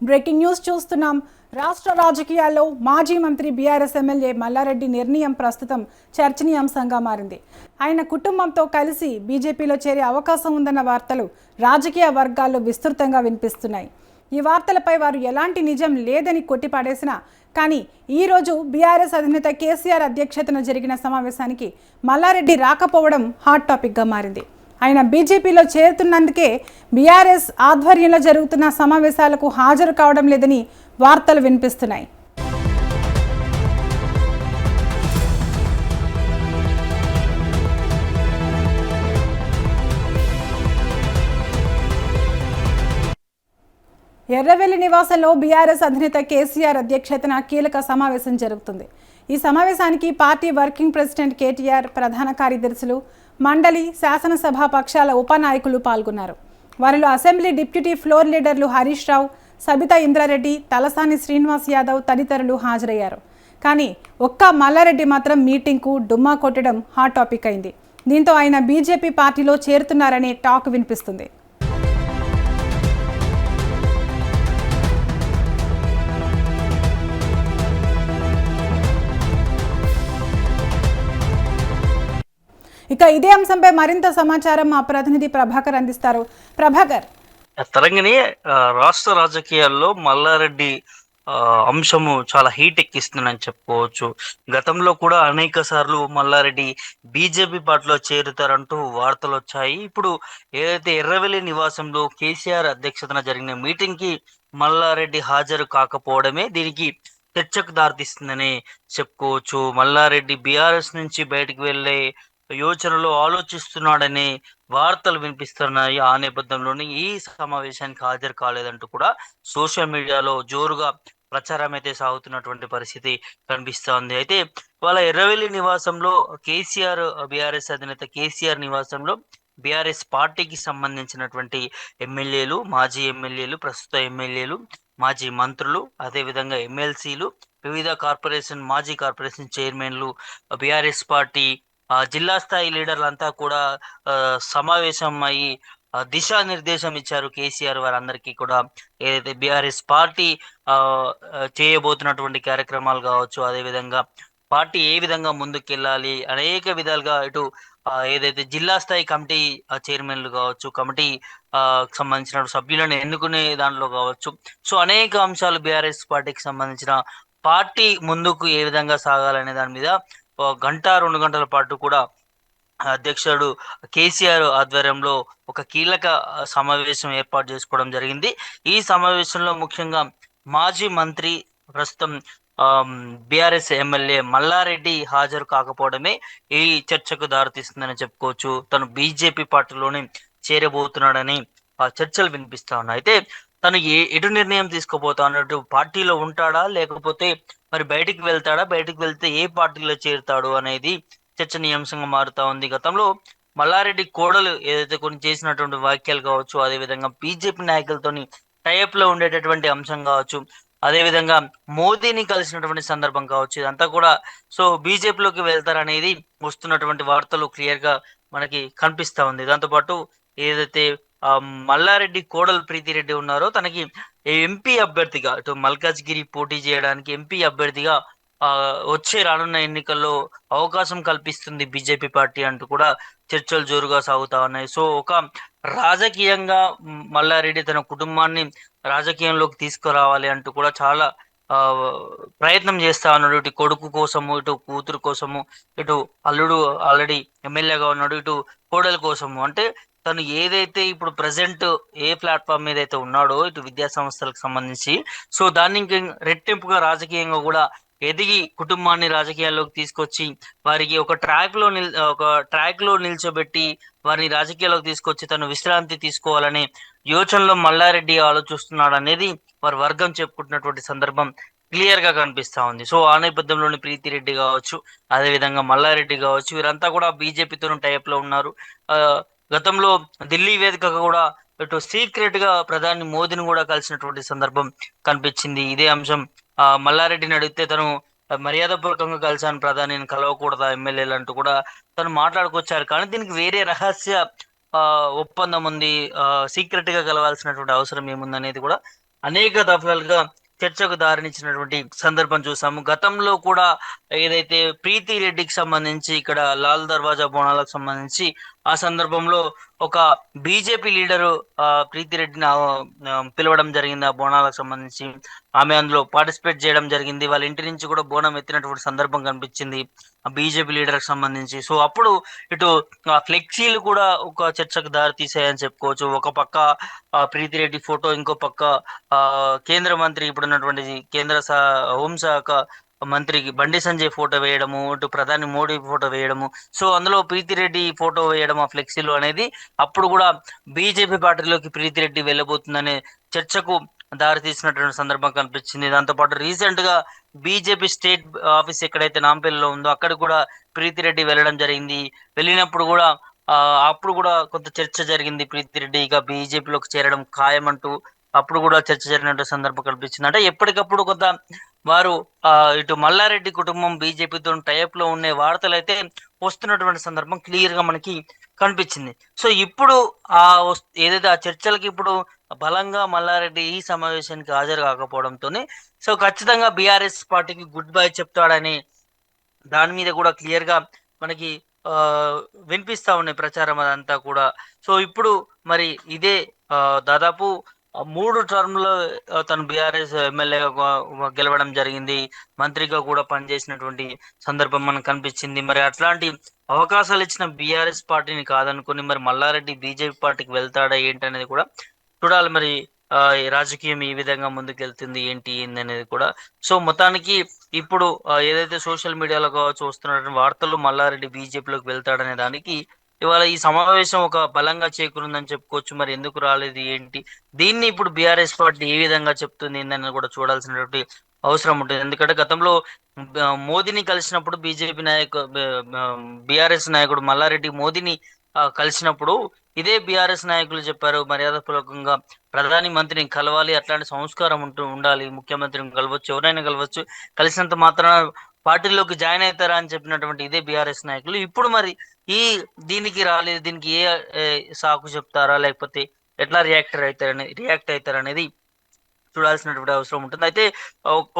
Breaking news చూస్తున్నాం. రాష్ట్ర రాజకీయాల్లో మాజీ మంత్రి బీఆర్ఎస్ ఎమ్మెల్యే మల్లారెడ్డి నిర్ణయం ప్రస్తుతం చర్చనీయాంశంగా మారింది. ఆయన కుటుంబంతో కలిసి బీజేపీలో చేరే అవకాశం ఉందన్న వార్తలు రాజకీయ వర్గాల్లో విస్తృతంగా వినిపిస్తున్నాయి. ఈ వార్తలపై వారు ఎలాంటి నిజం లేదని కొట్టిపాడేసినా కానీ ఈరోజు బీఆర్ఎస్ అధినేత కేసీఆర్ అధ్యక్షతన జరిగిన సమావేశానికి మల్లారెడ్డి రాకపోవడం హాట్ టాపిక్గా మారింది. ఆయన బీజేపీలో చేరుతున్నందుకే బీఆర్ఎస్ ఆధ్వర్యంలో జరుగుతున్న సమావేశాలకు హాజరు కావడం లేదని వార్తలు వినిపిస్తున్నాయి. ఎర్రవెల్లి నివాసంలో బీఆర్ఎస్ అధినేత కేసీఆర్ అధ్యక్షతన కీలక సమావేశం జరుగుతుంది. ఈ సమావేశానికి పార్టీ వర్కింగ్ ప్రెసిడెంట్ కేటీఆర్, ప్రధాన కార్యదర్శులు, మండలి, శాసనసభ పక్షాల ఉపనాయకులు పాల్గొన్నారు. వారిలో అసెంబ్లీ డిప్యూటీ ఫ్లోర్ లీడర్లు హరీష్ రావు, సబితా ఇంద్రారెడ్డి, తలసాని శ్రీనివాస్ యాదవ్ తదితరులు హాజరయ్యారు. కానీ ఒక్క మల్లారెడ్డి మాత్రం మీటింగ్కు డుమ్మా కొట్టడం హాట్ టాపిక్ అయింది. దీంతో ఆయన బీజేపీ పార్టీలో చేరుతున్నారనే టాక్ వినిపిస్తుంది. ఇక ఇదే అంశంపై మరింత సమాచారం మా ప్రతినిధి ప్రభాకర్ అందిస్తారు. ప్రభాకర్, తరంగిణి, రాష్ట్ర రాజకీయాల్లో మల్లారెడ్డి అంశము చాలా హీట్ ఎక్కిస్తుందని చెప్పుకోవచ్చు. గతంలో కూడా అనేక సార్లు మల్లారెడ్డి బీజేపీ పార్టీలో చేరుతారంటూ వార్తలు వచ్చాయి. ఇప్పుడు ఏదైతే ఎర్రవెల్లి నివాసంలో కేసీఆర్ అధ్యక్షతన జరిగిన మీటింగ్ కి మల్లారెడ్డి హాజరు కాకపోవడమే దీనికి చర్చకు దారితీస్తుందని చెప్పుకోవచ్చు. మల్లారెడ్డి బీఆర్ఎస్ నుంచి బయటకు వెళ్లే యోచనలో ఆలోచిస్తున్నాడనే వార్తలు వినిపిస్తున్నాయి. ఆ నేపథ్యంలోనే ఈ సమావేశానికి హాజరు కాలేదంటూ కూడా సోషల్ మీడియాలో జోరుగా ప్రచారం అయితే సాగుతున్నటువంటి పరిస్థితి కనిపిస్తోంది. అయితే వాళ్ళ ఎర్రవెల్లి నివాసంలో కేసీఆర్, బీఆర్ఎస్ అధినేత కేసీఆర్ నివాసంలో బీఆర్ఎస్ పార్టీకి సంబంధించినటువంటి ఎమ్మెల్యేలు, మాజీ ఎమ్మెల్యేలు, ప్రస్తుత ఎమ్మెల్యేలు, మాజీ మంత్రులు, అదేవిధంగా ఎమ్మెల్సీలు, వివిధ కార్పొరేషన్ మాజీ కార్పొరేషన్ చైర్మన్లు, బీఆర్ఎస్ పార్టీ జిల్లా స్థాయి లీడర్లంతా కూడా సమావేశం అయ్యి దిశానిర్దేశం ఇచ్చారు కేసీఆర్ వారందరికీ కూడా. ఏదైతే బీఆర్ఎస్ పార్టీ చేయబోతున్నటువంటి కార్యక్రమాలు కావచ్చు, అదేవిధంగా పార్టీ ఏ విధంగా ముందుకెళ్ళాలి, అనేక విధాలుగా ఇటు ఏదైతే జిల్లా స్థాయి కమిటీ చైర్మన్లు కావచ్చు, కమిటీ సంబంధించిన సభ్యులను ఎన్నుకునే దాంట్లో కావచ్చు, సో అనేక అంశాలు బీఆర్ఎస్ పార్టీకి సంబంధించిన పార్టీ ముందుకు ఏ విధంగా సాగాలనే దాని మీద గంట 2 గంటల పాటు కూడా అధ్యక్షుడు కేసీఆర్ ఆధ్వర్యంలో ఒక కీలక సమావేశం ఏర్పాటు చేసుకోవడం జరిగింది. ఈ సమావేశంలో ముఖ్యంగా మాజీ మంత్రి, ప్రస్తుతం బీఆర్ఎస్ ఎమ్మెల్యే మల్లారెడ్డి హాజరు కాకపోవడమే ఈ చర్చకు దారితీస్తుందని చెప్పుకోవచ్చు. తను బీజేపీ పార్టీలోనే చేరబోతున్నాడని చర్చలు వినిపిస్తా ఉన్నాయి. అయితే తను ఎటు నిర్ణయం తీసుకోబోతా అన్నట్టు, పార్టీలో ఉంటాడా లేకపోతే మరి బయటికి వెళ్తాడా, బయటికి వెళ్తే ఏ పార్టీలో చేరుతాడు అనేది చర్చనీయాంశంగా మారుతా ఉంది. గతంలో మల్లారెడ్డి కోడలు ఏదైతే కొన్ని చేసినటువంటి వ్యాఖ్యలు కావచ్చు, అదేవిధంగా బీజేపీ నాయకులతోని టైప్ లో ఉండేటటువంటి అంశం కావచ్చు, అదేవిధంగా మోదీని కలిసినటువంటి సందర్భం కావచ్చు, ఇదంతా కూడా సో బీజేపీలోకి వెళ్తారనేది వస్తున్నటువంటి వార్తలు క్లియర్ గా మనకి కనిపిస్తా ఉంది. దాంతోపాటు ఏదైతే మల్లారెడ్డి కోడలు ప్రీతిరెడ్డి ఉన్నారో తనకి ఎంపీ అభ్యర్థిగా ఇటు మల్కాజ్గిరి పోటీ చేయడానికి ఎంపీ అభ్యర్థిగా వచ్చే రానున్న ఎన్నికల్లో అవకాశం కల్పిస్తుంది బీజేపీ పార్టీ అంటూ కూడా చర్చలు జోరుగా సాగుతా ఉన్నాయి. సో ఒక రాజకీయంగా మల్లారెడ్డి తన కుటుంబాన్ని రాజకీయంలోకి తీసుకురావాలి అంటూ కూడా చాలా ప్రయత్నం చేస్తా ఉన్నాడు. ఇటు కొడుకు కోసము, ఇటు కూతురు కోసము, ఇటు అల్లుడు ఆల్రెడీ ఎమ్మెల్యేగా ఉన్నాడు, ఇటు కోడల కోసము. అంటే తను ఏదైతే ఇప్పుడు ప్రజెంట్ ఏ ప్లాట్ఫామ్ మీద అయితే ఉన్నాడో ఇటు విద్యా సంస్థలకు సంబంధించి, సో దాన్ని ఇంక రెట్టింపుగా రాజకీయంగా కూడా ఎదిగి కుటుంబాన్ని రాజకీయాల్లోకి తీసుకొచ్చి వారికి ఒక ట్రాక్ లో నిల్చోబెట్టి వారిని రాజకీయాల్లోకి తీసుకొచ్చి తను విశ్రాంతి తీసుకోవాలనే యోచనలో మల్లారెడ్డి ఆలోచిస్తున్నాడు అనేది వారి వర్గం చెప్పుకుంటున్నటువంటి సందర్భం క్లియర్ గా కనిపిస్తా ఉంది. సో ఆ నేపథ్యంలోని ప్రీతిరెడ్డి కావచ్చు, అదేవిధంగా మల్లారెడ్డి కావచ్చు, వీరంతా కూడా బీజేపీతో టైప్ లో ఉన్నారు. గతంలో ఢిల్లీ వేదికగా కూడా ఇటు సీక్రెట్ గా ప్రధాని మోదీని కూడా కలిసినటువంటి సందర్భం కనిపించింది. ఇదే అంశం మల్లారెడ్డిని అడిగితే తను మర్యాదపూర్వకంగా కలిశాను, ప్రధానిని కలవకూడదా ఎమ్మెల్యేలు అంటూ కూడా తను మాట్లాడుకొచ్చారు. కానీ దీనికి వేరే రహస్య ఒప్పందం ఉంది, సీక్రెట్ గా కలవాల్సినటువంటి అవసరం ఏముందనేది కూడా అనేక దఫలుగా చర్చకు దారినిచ్చినటువంటి సందర్భం చూసాము. గతంలో కూడా ఏదైతే ప్రీతి రెడ్డికి సంబంధించి ఇక్కడ లాల్ దర్వాజా బోనాలకు సంబంధించి ఆ సందర్భంలో ఒక బీజేపీ లీడరు ప్రీతి రెడ్డిని పిలవడం జరిగింది ఆ బోనాలకు సంబంధించి. ఆమె అందులో పార్టిసిపేట్ చేయడం జరిగింది. వాళ్ళ ఇంటి నుంచి కూడా బోనం ఎత్తినటువంటి సందర్భం కనిపించింది ఆ బీజేపీ లీడర్కి సంబంధించి. సో అప్పుడు ఇటు ఫ్లెక్సీలు కూడా ఒక చర్చకు దారి తీసాయని చెప్పుకోవచ్చు. ఒక పక్క ప్రీతి రెడ్డి ఫోటో, ఇంకో పక్క ఆ కేంద్ర మంత్రి ఇప్పుడున్నటువంటి హోంశాఖ మంత్రికి బండి సంజయ్ ఫోటో వేయడము, ఇటు ప్రధాని మోడీ ఫోటో వేయడము. సో అందులో ప్రీతిరెడ్డి ఫోటో వేయడం ఆ ఫ్లెక్సీలో అనేది అప్పుడు కూడా బీజేపీ పార్టీలోకి ప్రీతిరెడ్డి వెళ్ళబోతుందనే చర్చకు దారి తీసినటువంటి సందర్భం కనిపించింది. దాంతోపాటు రీసెంట్ గా బీజేపీ స్టేట్ ఆఫీస్ ఎక్కడైతే నాంపల్లిలో ఉందో అక్కడ కూడా ప్రీతిరెడ్డి వెళ్ళడం జరిగింది. వెళ్ళినప్పుడు కూడా ఆ అప్పుడు కూడా కొంత చర్చ జరిగింది. ప్రీతిరెడ్డి ఇక బీజేపీలోకి చేరడం ఖాయమంటూ అప్పుడు కూడా చర్చ జరిగినట్టు సందర్భం కనిపించింది. అంటే ఎప్పటికప్పుడు కొంత వారు ఇటు మల్లారెడ్డి కుటుంబం బీజేపీతో టైప్ లో ఉండే వార్తలు అయితే వస్తున్నటువంటి సందర్భం క్లియర్ గా మనకి కనిపించింది. సో ఇప్పుడు ఏదైతే ఆ చర్చలకి ఇప్పుడు బలంగా మల్లారెడ్డి ఈ సమావేశానికి హాజరు కాకపోవడంతోనే సో ఖచ్చితంగా బీఆర్ఎస్ పార్టీకి గుడ్ బై చెప్తాడని దాని మీద కూడా క్లియర్ గా మనకి ఆ వినిపిస్తా ఉన్నాయి ప్రచారం అదంతా కూడా. సో ఇప్పుడు మరి ఇదే దాదాపు 3 టర్మ్లో తను బీఆర్ఎస్ ఎమ్మెల్యేగా గెలవడం జరిగింది. మంత్రిగా కూడా పనిచేసినటువంటి సందర్భం మనకు కనిపించింది. మరి అట్లాంటి అవకాశాలు ఇచ్చిన బీఆర్ఎస్ పార్టీని కాదనుకుని మరి మల్లారెడ్డి బీజేపీ పార్టీకి వెళ్తాడా ఏంటి అనేది కూడా చూడాలి. మరి ఈ రాజకీయం ఈ విధంగా ముందుకెళ్తుంది ఏంటి అనేది కూడా. సో మొత్తానికి ఇప్పుడు ఏదైతే సోషల్ మీడియాలో కావచ్చు వస్తున్నటువంటి వార్తలు మల్లారెడ్డి బీజేపీలోకి వెళ్తాడనే దానికి ఇవాళ ఈ సమావేశం ఒక బలంగా చేకూరుందని చెప్పుకోవచ్చు. మరి ఎందుకు రాలేదు ఏంటి, దీన్ని ఇప్పుడు బీఆర్ఎస్ పార్టీ ఏ విధంగా చెప్తుంది ఏందని కూడా చూడాల్సినటువంటి అవసరం ఉంటుంది. ఎందుకంటే గతంలో మోదీని కలిసినప్పుడు బీజేపీ బీఆర్ఎస్ నాయకుడు మల్లారెడ్డి మోదీని కలిసినప్పుడు ఇదే బీఆర్ఎస్ నాయకులు చెప్పారు మర్యాదపూర్వకంగా ప్రధాని మంత్రిని కలవాలి, అట్లాంటి సంస్కారం ఉండాలి, ముఖ్యమంత్రిని కలవచ్చు, ఎవరైనా కలవచ్చు, కలిసినంత మాత్రాన పార్టీలోకి జాయిన్ అవుతారా అని చెప్పినటువంటి ఇదే బీఆర్ఎస్ నాయకులు ఇప్పుడు మరి ఈ దీనికి రాలేదు, దీనికి ఏ సాకు చెప్తారా లేకపోతే ఎట్లా రియాక్ట్ అవుతారనేది చూడాల్సినటువంటి అవసరం ఉంటుంది. అయితే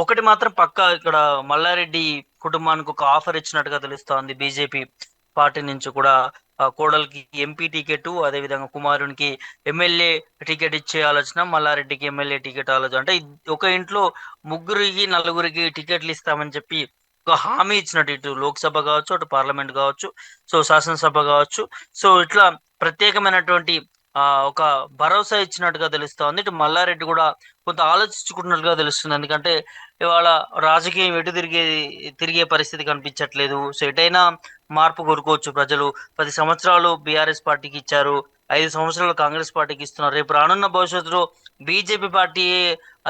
ఒకటి మాత్రం పక్కా ఇక్కడ మల్లారెడ్డి కుటుంబానికి ఒక ఆఫర్ ఇచ్చినట్టుగా తెలుస్తోంది బీజేపీ పార్టీ నుంచి కూడా. కోడలికి ఎంపీ టికెట్, అదేవిధంగా కుమారునికి ఎమ్మెల్యే టికెట్ ఇచ్చే ఆలోచన, మల్లారెడ్డికి ఎమ్మెల్యే టికెట్ ఆలోచన. అంటే ఒక ఇంట్లో ముగ్గురికి నలుగురికి టికెట్లు ఇస్తామని చెప్పి ఒక హామీ ఇచ్చినట్టు, ఇటు లోక్సభ కావచ్చు, అటు పార్లమెంట్ కావచ్చు, సో శాసనసభ కావచ్చు. సో ఇట్లా ప్రత్యేకమైనటువంటి ఒక భరోసా ఇచ్చినట్టుగా తెలుస్తోంది. ఇటు మల్లారెడ్డి కూడా కొంత ఆలోచించుకుంటున్నట్టుగా తెలుస్తుంది. ఎందుకంటే ఇవాళ రాజకీయం ఎటు తిరిగే పరిస్థితి కనిపించట్లేదు. సో ఎటైనా మార్పు కోరుకోవచ్చు ప్రజలు. 10 సంవత్సరాలు బీఆర్ఎస్ పార్టీకి ఇచ్చారు, 5 సంవత్సరాలు కాంగ్రెస్ పార్టీకి ఇస్తున్నారు. రేపు రానున్న భవిష్యత్తులో బీజేపీ పార్టీ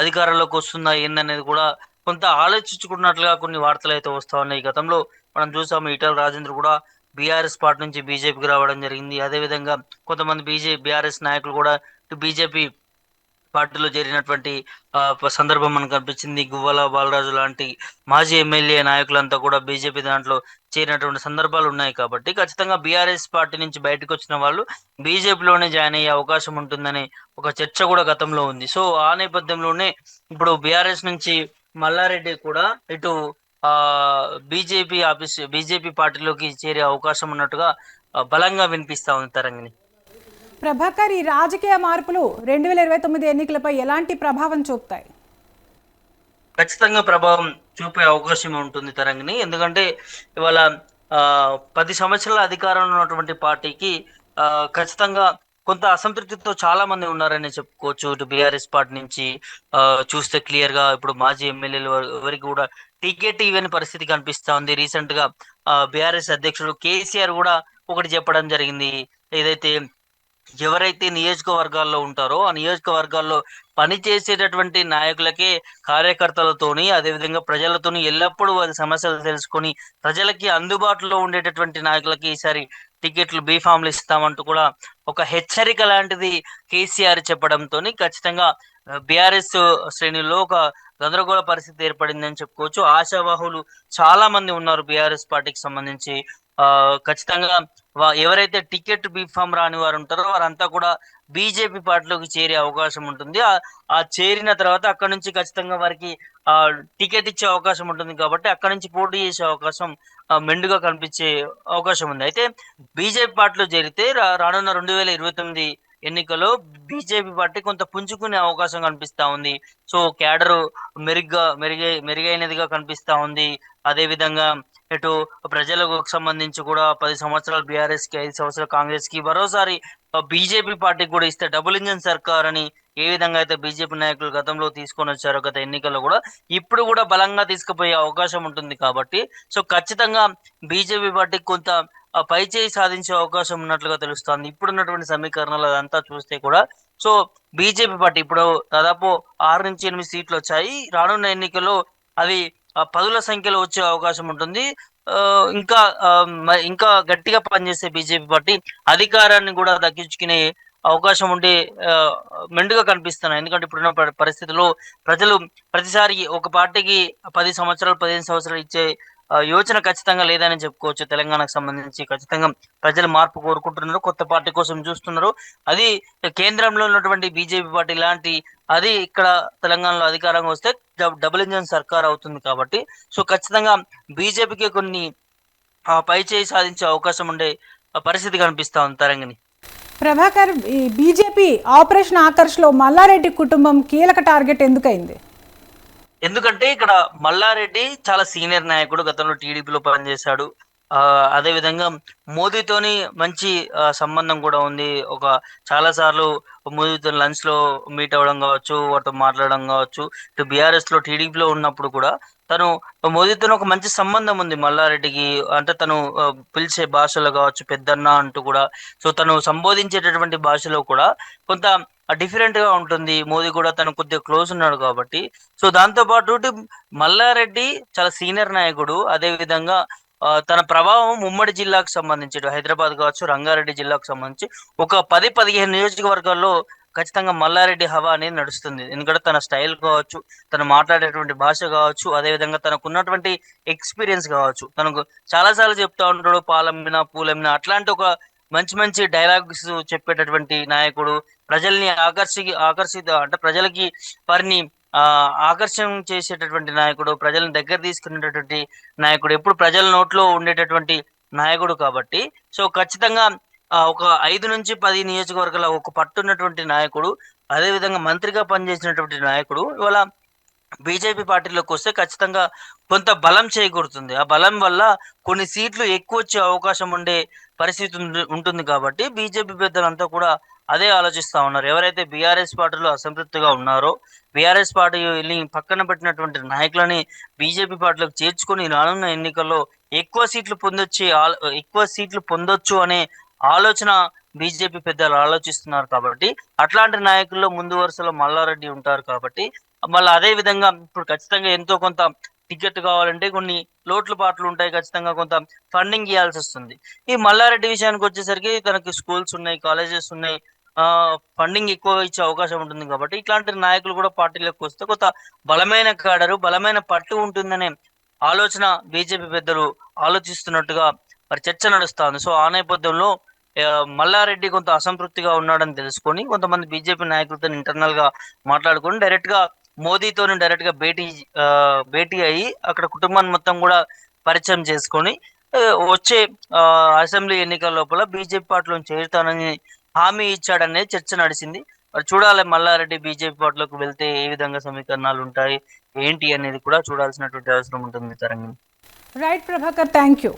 అధికారంలోకి వస్తుందా ఏందనేది కూడా కొంత ఆలోచించుకున్నట్లుగా కొన్ని వార్తలు అయితే వస్తా ఉన్నాయి. గతంలో మనం చూసాము ఈటల రాజేంద్ర కూడా బీఆర్ఎస్ పార్టీ నుంచి బీజేపీకి రావడం జరిగింది. అదేవిధంగా కొంతమంది బీఆర్ఎస్ నాయకులు కూడా బీజేపీ పార్టీలో చేరినటువంటి సందర్భం మనకు కనిపించింది. గువ్వల బాలరాజు లాంటి మాజీ ఎమ్మెల్యే నాయకులంతా కూడా బీజేపీ దాంట్లో చేరినటువంటి సందర్భాలు ఉన్నాయి. కాబట్టి ఖచ్చితంగా బీఆర్ఎస్ పార్టీ నుంచి బయటకు వచ్చిన వాళ్ళు బీజేపీలోనే జాయిన్ అయ్యే అవకాశం ఉంటుందని ఒక చర్చ కూడా గతంలో ఉంది. సో ఆ నేపథ్యంలోనే ఇప్పుడు బీఆర్ఎస్ నుంచి మల్లారెడ్డి కూడా ఇటు ఆ బీజేపీ పార్టీలోకి చేరే అవకాశం ఉన్నట్టుగా బలంగా వినిపిస్తా ఉంది తరంగిణి. ప్రభాకర్, ఈ రాజకీయ మార్పులు 2029 ఎన్నికలపై ఎలాంటి ప్రభావం చూపుతాయి? ఖచ్చితంగా ప్రభావం చూపే అవకాశం ఉంటుంది తరంగిణి. ఎందుకంటే ఇవాళ 10 సంవత్సరాల అధికారంలో ఉన్నటువంటి పార్టీకి ఖచ్చితంగా కొంత అసంతృప్తితో చాలా మంది ఉన్నారని చెప్పుకోవచ్చు. ఇటు బీఆర్ఎస్ పార్టీ నుంచి చూస్తే క్లియర్ గా ఇప్పుడు మాజీ ఎమ్మెల్యేలు ఎవరికి కూడా టికెట్ ఇవ్వని పరిస్థితి కనిపిస్తా ఉంది. రీసెంట్ గా బీఆర్ఎస్ అధ్యక్షుడు కేసీఆర్ కూడా ఒకటి చెప్పడం జరిగింది. ఏదైతే ఎవరైతే నియోజకవర్గాల్లో ఉంటారో ఆ నియోజకవర్గాల్లో పనిచేసేటటువంటి నాయకులకే, కార్యకర్తలతోని, అదేవిధంగా ప్రజలతోని ఎల్లప్పుడూ వారి సమస్యలు తెలుసుకొని ప్రజలకి అందుబాటులో ఉండేటటువంటి నాయకులకి ఈసారి టికెట్లు బీఫామ్లు ఇస్తామంటూ కూడా ఒక హెచ్చరిక లాంటిది కేసీఆర్ చెప్పడంతో ఖచ్చితంగా బీఆర్ఎస్ శ్రేణుల్లో ఒక గందరగోళ పరిస్థితి ఏర్పడిందని చెప్పుకోవచ్చు. ఆశావాహులు చాలా మంది ఉన్నారు బీఆర్ఎస్ పార్టీకి సంబంధించి. ఖచ్చితంగా ఎవరైతే టికెట్ బీఫామ్ రాని వారు ఉంటారో వారంతా కూడా బీజేపీ పార్టీలోకి చేరే అవకాశం ఉంటుంది. ఆ చేరిన తర్వాత అక్కడ నుంచి ఖచ్చితంగా వారికి ఆ టికెట్ ఇచ్చే అవకాశం ఉంటుంది కాబట్టి అక్కడ నుంచి పోటీ చేసే అవకాశం మెండుగా కనిపించే అవకాశం ఉంది. అయితే బీజేపీ పార్టీలో చేరితే రానున్న 2029 ఎన్నికల్లో బీజేపీ పార్టీ కొంత పుంజుకునే అవకాశం కనిపిస్తా ఉంది. సో క్యాడరు మెరుగైనదిగా కనిపిస్తా ఉంది. అదే విధంగా ఇటు ప్రజలకు సంబంధించి కూడా 10 సంవత్సరాలు బీఆర్ఎస్ కి, 5 సంవత్సరాలు కాంగ్రెస్ కి, మరోసారి బీజేపీ పార్టీకి కూడా ఇస్తే డబుల్ ఇంజన్ సర్కార్ అని ఏ విధంగా అయితే బీజేపీ నాయకులు గతంలో తీసుకొని వచ్చారో గత ఎన్నికల్లో కూడా ఇప్పుడు కూడా బలంగా తీసుకుపోయే అవకాశం ఉంటుంది కాబట్టి సో ఖచ్చితంగా బీజేపీ పార్టీకి కొంత పైచేయి సాధించే అవకాశం ఉన్నట్లుగా తెలుస్తోంది. ఇప్పుడున్నటువంటి సమీకరణలు అదంతా చూస్తే కూడా సో బీజేపీ పార్టీ ఇప్పుడు దాదాపు 6 నుంచి 8 సీట్లు వచ్చాయి. రానున్న ఎన్నికల్లో అవి పదుల సంఖ్యలో వచ్చే అవకాశం ఉంటుంది. ఆ, ఇంకా ఇంకా గట్టిగా పనిచేసే బీజేపీ పార్టీ అధికారాన్ని కూడా దక్కించుకునే అవకాశం ఉండే ఆ, మెండుగా కనిపిస్తున్నాయి. ఎందుకంటే ఇప్పుడున్న పరిస్థితుల్లో ప్రజలు ప్రతిసారి ఒక పార్టీకి 10 సంవత్సరాలు 15 సంవత్సరాలు ఇచ్చే యోచన ఖచ్చితంగా లేదని చెప్పుకోవచ్చు. తెలంగాణకు సంబంధించి ఖచ్చితంగా ప్రజలు మార్పు కోరుకుంటున్నారు, కొత్త పార్టీ కోసం చూస్తున్నారు. అది కేంద్రంలో ఉన్నటువంటి బీజేపీ పార్టీ లాంటి అది ఇక్కడ తెలంగాణలో అధికారంగా వస్తే డబుల్ ఇంజన్ సర్కార్ అవుతుంది కాబట్టి సో ఖచ్చితంగా బీజేపీకి కొన్ని పై చేయి సాధించే అవకాశం ఉండే పరిస్థితి కనిపిస్తా ఉంది తరంగిణి. ప్రభాకర్, ఈ బీజేపీ ఆపరేషన్ ఆకర్ష్లో మల్లారెడ్డి కుటుంబం కీలక టార్గెట్ ఎందుకైంది? ఎందుకంటే ఇక్కడ మల్లారెడ్డి చాలా సీనియర్ నాయకుడు, గతంలో టీడీపీలో పనిచేశాడు. అదే విధంగా మోదీతోని మంచి సంబంధం కూడా ఉంది. చాలా సార్లు మోదీతో లంచ్ లో మీట్ అవ్వడం కావచ్చు, వాటితో మాట్లాడడం కావచ్చు. ఇటు బీఆర్ఎస్ లో టీడీపీలో ఉన్నప్పుడు కూడా తను మోదీతో ఒక మంచి సంబంధం ఉంది మల్లారెడ్డికి. అంటే తను పిలిచే భాషలో కావచ్చు పెద్దన్న అంటూ కూడా, సో తను సంబోధించేటటువంటి భాషలో కూడా కొంత డిఫరెంట్ గా ఉంటుంది. మోదీ కూడా తను కొద్దిగా క్లోజ్ ఉన్నాడు కాబట్టి సో దాంతో పాటు మల్లారెడ్డి చాలా సీనియర్ నాయకుడు. అదే విధంగా తన ప్రభావం ఉమ్మడి జిల్లాకు సంబంధించి హైదరాబాద్ కావచ్చు, రంగారెడ్డి జిల్లాకు సంబంధించి ఒక 10-15 నియోజకవర్గాల్లో ఖచ్చితంగా మల్లారెడ్డి హవా అనేది నడుస్తుంది. ఎందుకంటే తన స్టైల్ కావచ్చు, తను మాట్లాడేటువంటి భాష కావచ్చు, అదే విధంగా తనకున్నటువంటి ఎక్స్పీరియన్స్ కావచ్చు. తనకు చాలాసార్లు చెప్తా ఉంటాడు పాలమ్మిన పూలమ్మిన అట్లాంటి ఒక మంచి మంచి డైలాగ్స్ చెప్పేటటువంటి నాయకుడు. ప్రజల్ని ఆకర్షిత అంటే ప్రజలకి వారిని ఆకర్షణ చేసేటటువంటి నాయకుడు, ప్రజలను దగ్గర తీసుకునేటటువంటి నాయకుడు, ఎప్పుడు ప్రజల నోట్లో ఉండేటటువంటి నాయకుడు కాబట్టి సో ఖచ్చితంగా ఒక 5 నుంచి 10 నియోజకవర్గాల ఒక పట్టున్నటువంటి నాయకుడు, అదే విధంగా మంత్రిగా పనిచేసినటువంటి నాయకుడు ఇవాళ బీజేపీ పార్టీలోకి వస్తే ఖచ్చితంగా కొంత బలం చేకూరుతుంది. ఆ బలం వల్ల కొన్ని సీట్లు ఎక్కువ వచ్చే అవకాశం ఉండే పరిస్థితి ఉంటుంది కాబట్టి బీజేపీ పెద్దలంతా కూడా అదే ఆలోచిస్తా ఉన్నారు. ఎవరైతే బీఆర్ఎస్ పార్టీలో అసంతృప్తిగా ఉన్నారో, బీఆర్ఎస్ పార్టీ వెళ్ళి పక్కన పెట్టినటువంటి నాయకులని బీజేపీ పార్టీలోకి చేర్చుకొని రానున్న ఎన్నికల్లో ఎక్కువ సీట్లు పొందొచ్చు అనే ఆలోచన బీజేపీ పెద్దలు ఆలోచిస్తున్నారు కాబట్టి అట్లాంటి నాయకుల్లో ముందు వరుసలో మల్లారెడ్డి ఉంటారు కాబట్టి మళ్ళీ అదే విధంగా ఇప్పుడు ఖచ్చితంగా ఎంతో కొంత టికెట్ కావాలంటే కొన్ని లోట్లు పాటలు ఉంటాయి, ఖచ్చితంగా కొంత ఫండింగ్ ఇవ్వాల్సి వస్తుంది. ఈ మల్లారెడ్డి విషయానికి వచ్చేసరికి తనకి స్కూల్స్ ఉన్నాయి, కాలేజెస్ ఉన్నాయి, ఫండింగ్ ఎక్కువ ఇచ్చే అవకాశం ఉంటుంది కాబట్టి ఇట్లాంటి నాయకులు కూడా పార్టీలోకి వస్తే కొంత బలమైన కాడరు, బలమైన పట్టు ఉంటుందనే ఆలోచన బీజేపీ పెద్దలు ఆలోచిస్తున్నట్టుగా మరి చర్చ నడుస్తా ఉంది. సో ఆ నేపథ్యంలో మల్లారెడ్డి కొంత అసంతృప్తిగా ఉన్నాడని తెలుసుకొని కొంతమంది బీజేపీ నాయకులతో ఇంటర్నల్ గా మాట్లాడుకొని మోదీతో డైరెక్ట్ గా భేటీ అయ్యి అక్కడ కుటుంబాన్ని మొత్తం కూడా పరిచయం చేసుకొని వచ్చే అసెంబ్లీ ఎన్నికల లోపల బీజేపీ పార్టీలో చేరుతానని హామీ ఇచ్చాడనే చర్చ నడిచింది. మరి చూడాలి మల్లారెడ్డి బీజేపీ పార్టీలోకి వెళ్తే ఏ విధంగా సమీకరణాలు ఉంటాయి ఏంటి అనేది కూడా చూడాల్సినటువంటి అవసరం ఉంటుంది తరంగం. Right Prabhakar, thank you.